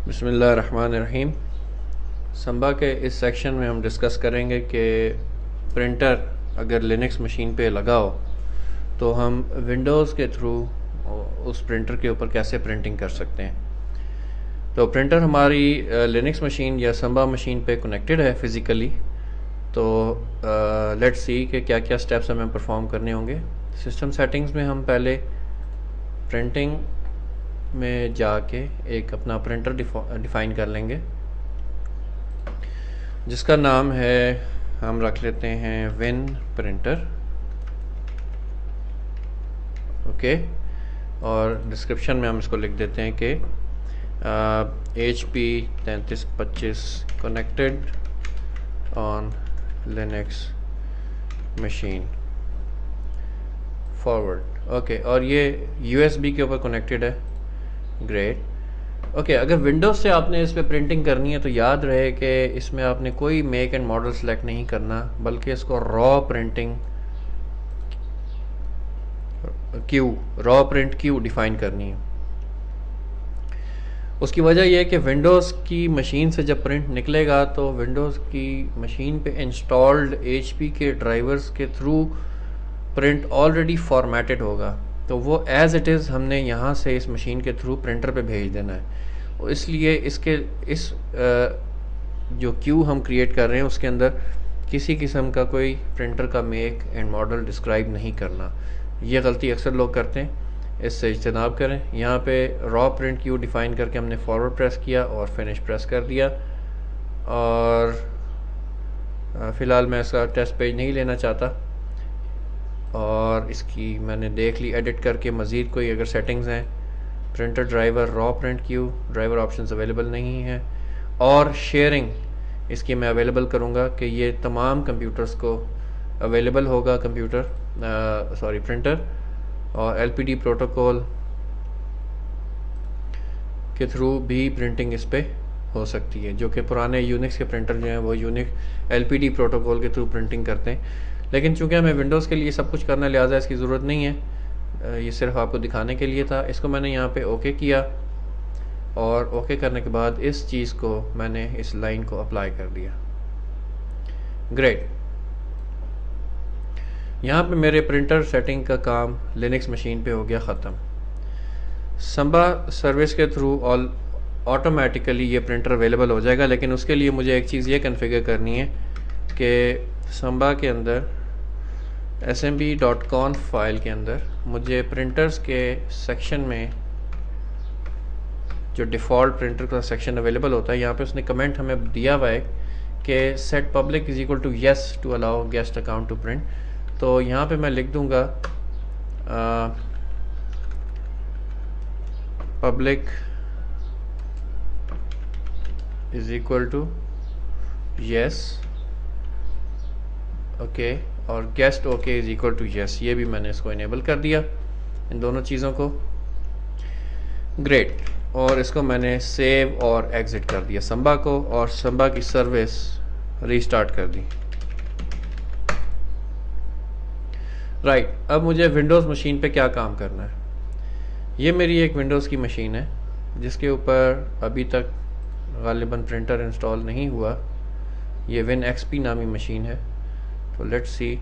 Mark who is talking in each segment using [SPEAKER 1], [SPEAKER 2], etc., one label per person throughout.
[SPEAKER 1] बिस्मिल्लाहिर्रहमानिर्रहीम। संभा के इस सेक्शन में हम डिस्कस करेंगे कि प्रिंटर अगर लिनक्स मशीन पे लगा हो तो हम विंडोज़ के थ्रू उस प्रिंटर के ऊपर कैसे प्रिंटिंग कर सकते हैं। तो प्रिंटर हमारी लिनक्स मशीन या संभा मशीन पे कनेक्टेड है फिज़िकली। तो लेट्स सी कि क्या क्या स्टेप्स हमें परफॉर्म करने होंगे। सिस्टम सेटिंग्स में हम पहले प्रिंटिंग में जाके एक अपना प्रिंटर डिफ़ाइन कर लेंगे जिसका नाम है, हम रख लेते हैं विन प्रिंटर। ओके, और डिस्क्रिप्शन में हम इसको लिख देते हैं कि HP 3325 connected on Linux machine forward. Okay, और ये USB के ऊपर कनेक्टेड है। ग्रेट। ओके, अगर विंडोज़ से आपने इस पर प्रिंटिंग करनी है तो याद रहे कि इसमें आपने कोई मेक एंड मॉडल सेलेक्ट नहीं करना, बल्कि इसको raw printing Q, raw print Q define करनी है। उसकी वजह यह है कि विंडोज़ की मशीन से जब प्रिंट निकलेगा तो विंडोज़ की मशीन पे इंस्टॉल्ड HP के ड्राइवर्स के थ्रू प्रिंट ऑलरेडी फॉर्मेटेड होगा, तो वो एज़ इट इज़ हमने यहाँ से इस मशीन के थ्रू प्रिंटर पे भेज देना है। और इसलिए इस जो क्यू हम क्रिएट कर रहे हैं उसके अंदर किसी किस्म का कोई प्रिंटर का मेक एंड मॉडल डिस्क्राइब नहीं करना। ये गलती अक्सर लोग करते हैं, इससे इज्तनाब करें। यहाँ पे रॉ प्रिंट क्यू डिफ़ाइन करके हमने फॉरवर्ड प्रेस किया और फिनिश प्रेस कर दिया। और फ़िलहाल मैं इसका टेस्ट पेज नहीं लेना चाहता, और इसकी मैंने देख ली एडिट करके। मज़ीद कोई अगर सेटिंग्स हैं, printer driver, raw print Q driver options available नहीं है, और शेयरिंग इसकी मैं अवेलेबल करूँगा कि ये तमाम कंप्यूटर्स को अवेलेबल होगा, प्रिंटर, और LPD प्रोटोकॉल के थ्रू भी प्रिंटिंग इस पर हो सकती है, जो कि पुराने यूनिक्स के प्रिंटर जो हैं वो LPD प्रोटोकॉल के थ्रू प्रिंटिंग करते हैं। लेकिन चूंकि हमें विंडोज़ के लिए सब कुछ करना, लिहाजा इसकी ज़रूरत नहीं है। ये सिर्फ आपको दिखाने के लिए था। इसको मैंने यहाँ पे ओके किया, और ओके करने के बाद इस चीज़ को मैंने इस लाइन को अप्लाई कर दिया। ग्रेट। यहाँ पे मेरे प्रिंटर सेटिंग का काम लिनक्स मशीन पे हो गया ख़त्म। संभा सर्विस के थ्रू ऑटोमेटिकली ये प्रिंटर अवेलेबल हो जाएगा, लेकिन उसके लिए मुझे एक चीज़ ये कन्फिगर करनी है कि संभा के अंदर assembly.conf फाइल के अंदर मुझे प्रिंटर्स के सेक्शन में जो डिफ़ॉल्ट प्रिंटर का सेक्शन अवेलेबल होता है, यहाँ पे उसने कमेंट हमें दिया हुआ है कि set public is equal to yes to allow guest account to print. तो यहाँ पे मैं लिख दूँगा public is equal to yes, okay, और guest okay is equal to yes. ये भी मैंने इसको इनेबल कर दिया, इन दोनों चीज़ों को। ग्रेट। और इसको मैंने सेव और एग्ज़िट कर दिया संभा को, और संभा की सर्विस रीस्टार्ट कर दी। राइट, अब मुझे विंडोज़ मशीन पे क्या काम करना है। ये मेरी एक विंडोज़ की मशीन है जिसके ऊपर अभी तक गालिबन प्रिंटर इंस्टॉल नहीं हुआ। ये WinXP नामी मशीन है। तो लेट्स सी,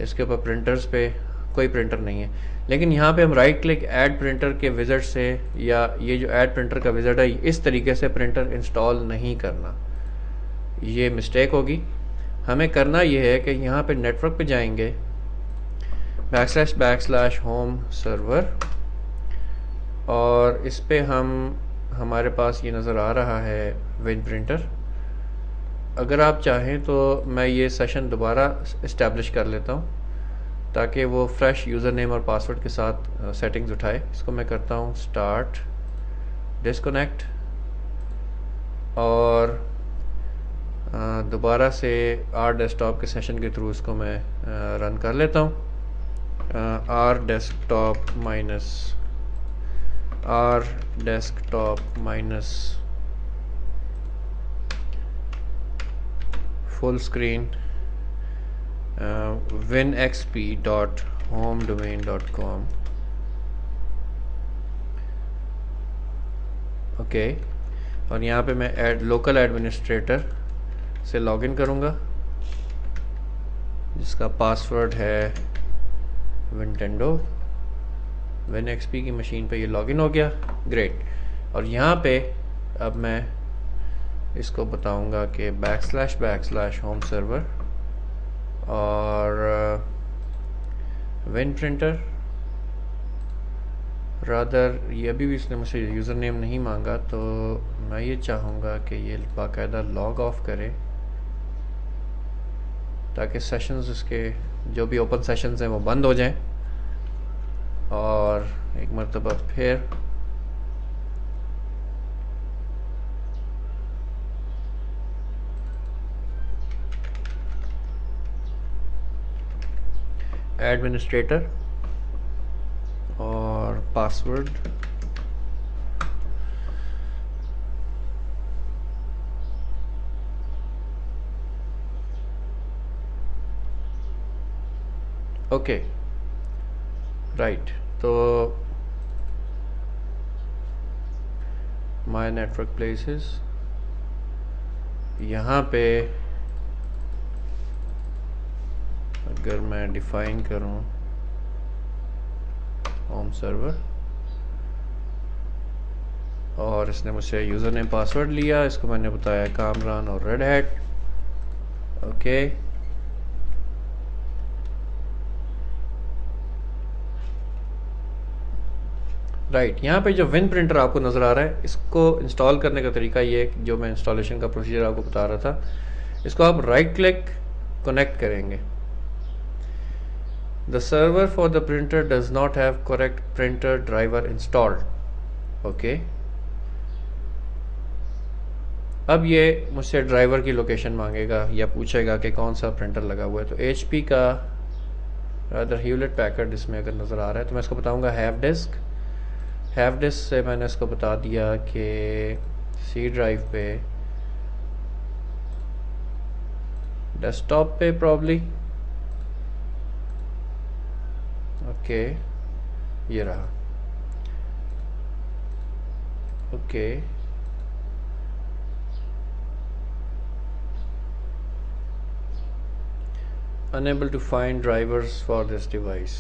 [SPEAKER 1] इसके ऊपर प्रिंटर्स पे कोई प्रिंटर नहीं है, लेकिन यहाँ पे हम राइट क्लिक ऐड प्रिंटर के विज़िट से, या ये जो ऐड प्रिंटर का विज़िट है, इस तरीके से प्रिंटर इंस्टॉल नहीं करना, ये मिस्टेक होगी। हमें करना ये है कि यहाँ पे नेटवर्क पे जाएंगे, //home सर्वर, और इस पे हमारे पास ये नज़र आ रहा है विन प्रिंटर। अगर आप चाहें तो मैं ये सेशन दोबारा इस्टेब्लिश कर लेता हूँ ताकि वो फ्रेश यूज़र नेम और पासवर्ड के साथ सेटिंग्स उठाए। इसको मैं करता हूँ स्टार्ट, डिस्कनेक्ट, और दोबारा से R डेस्कटॉप के सेशन के थ्रू इसको मैं रन कर लेता हूँ। R desktop minus full screen winxp.homedomain.com okay, और यहाँ पे मैं लोकल एडमिनिस्ट्रेटर से लॉगिन करूँगा, जिसका पासवर्ड है विंटेंडो। विन एक्सपी की मशीन पे ये लॉगिन हो गया। ग्रेट। और यहाँ पे अब मैं इसको बताऊँगा कि // होम सर्वर और विन प्रिंटर रादर, ये अभी भी इसने मुझसे यूज़र नेम नहीं मांगा, तो मैं ये चाहूँगा कि ये बाकायदा लॉग ऑफ करे ताकि सेशंस इसके जो भी ओपन सेशंस हैं वो बंद हो जाएं। और एक मरतबा फिर एडमिनिस्ट्रेटर और पासवर्ड ओके राइट। तो माय नेटवर्क प्लेसेस, यहाँ पे अगर मैं डिफाइन करूँ होम सर्वर और इसने मुझसे यूज़र नेम पासवर्ड लिया, इसको मैंने बताया कामरान और रेड हैट। Okay, right. यहाँ पे जो विन प्रिंटर आपको नज़र आ रहा है, इसको इंस्टॉल करने का तरीका ये है, जो मैं इंस्टॉलेशन का प्रोसीजर आपको बता रहा था, इसको आप राइट क्लिक कनेक्ट करेंगे। The server for the printer does not have correct printer driver installed. Okay, अब ये मुझसे ड्राइवर की लोकेशन मांगेगा या पूछेगा कि कौन सा प्रिंटर लगा हुआ है। तो HP का रादर ह्यूलेट पैकर्ड इसमें अगर नज़र आ रहा है तो मैं इसको बताऊंगा हैव डिस्क से मैंने इसको बता दिया कि C ड्राइव पे डेस्कटॉप पे प्रॉब्ली। ओके, ये रहा। Okay, unable to find drivers for this device.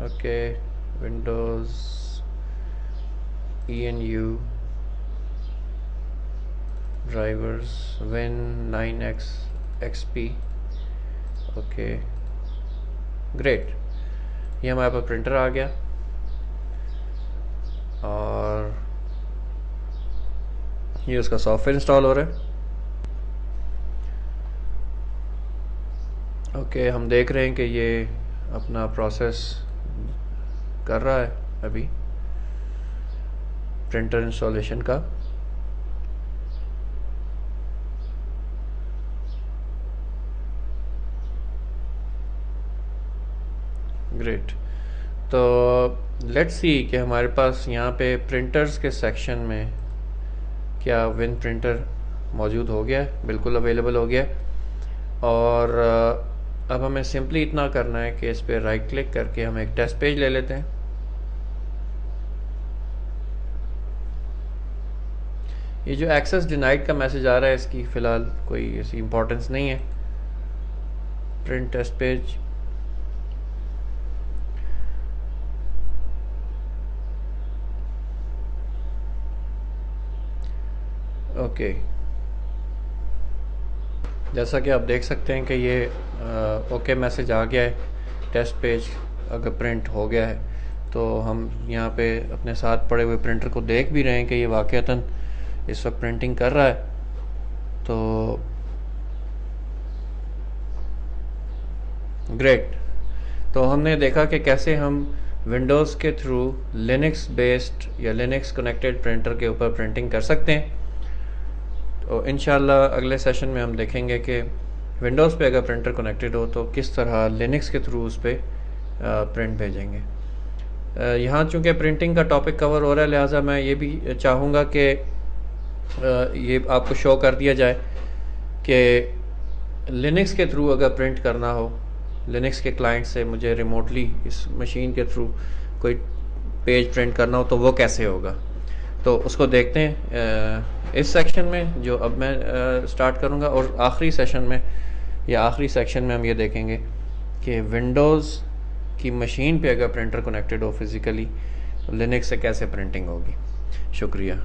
[SPEAKER 1] Okay, Windows ENU drivers Win 9X XP। Okay great, ये हमारे पास प्रिंटर आ गया और ये उसका सॉफ्टवेयर इंस्टॉल हो रहा है। ओके, हम देख रहे हैं कि ये अपना प्रोसेस कर रहा है अभी प्रिंटर इंस्टॉलेशन का। ग्रेट, तो लेट्स सी कि हमारे पास यहाँ पे प्रिंटर्स के सेक्शन में क्या विन प्रिंटर मौजूद हो गया है, बिल्कुल अवेलेबल हो गया है। और अब हमें सिंपली इतना करना है कि इस पर राइट क्लिक करके हम एक टेस्ट पेज ले लेते हैं। ये जो एक्सेस डिनाइड का मैसेज आ रहा है, इसकी फ़िलहाल कोई ऐसी इम्पोर्टेंस नहीं है। प्रिंट टेस्ट पेज, ओके, जैसा कि आप देख सकते हैं कि ये ओके मैसेज आ गया है। टेस्ट पेज अगर प्रिंट हो गया है तो हम यहाँ पे अपने साथ पड़े हुए प्रिंटर को देख भी रहे हैं कि ये वाक़तन इस वक्त प्रिंटिंग कर रहा है। तो ग्रेट, तो हमने देखा कि कैसे हम विंडोज़ के थ्रू लिनक्स बेस्ड या लिनक्स कनेक्टेड प्रिंटर के ऊपर प्रिंटिंग कर सकते हैं। तो इंशाल्लाह अगले सेशन में हम देखेंगे कि विंडोज़ पे अगर प्रिंटर कनेक्टेड हो तो किस तरह लिनक्स के थ्रू उस पर प्रिंट भेजेंगे। यहाँ चूँकि प्रिंटिंग का टॉपिक कवर हो रहा है, लिहाजा मैं ये भी चाहूँगा कि ये आपको शो कर दिया जाए कि लिनक्स के थ्रू अगर प्रिंट करना हो, लिनक्स के क्लाइंट से मुझे रिमोटली इस मशीन के थ्रू कोई पेज प्रिंट करना हो तो वो कैसे होगा। तो उसको देखते हैं इस सेक्शन में जो अब मैं स्टार्ट करूँगा, और आखिरी सेशन में या आखिरी सेक्शन में हम ये देखेंगे कि विंडोज़ की मशीन पे अगर प्रिंटर कनेक्टेड हो फिज़िकली, लिनक्स से कैसे प्रिंटिंग होगी। शुक्रिया।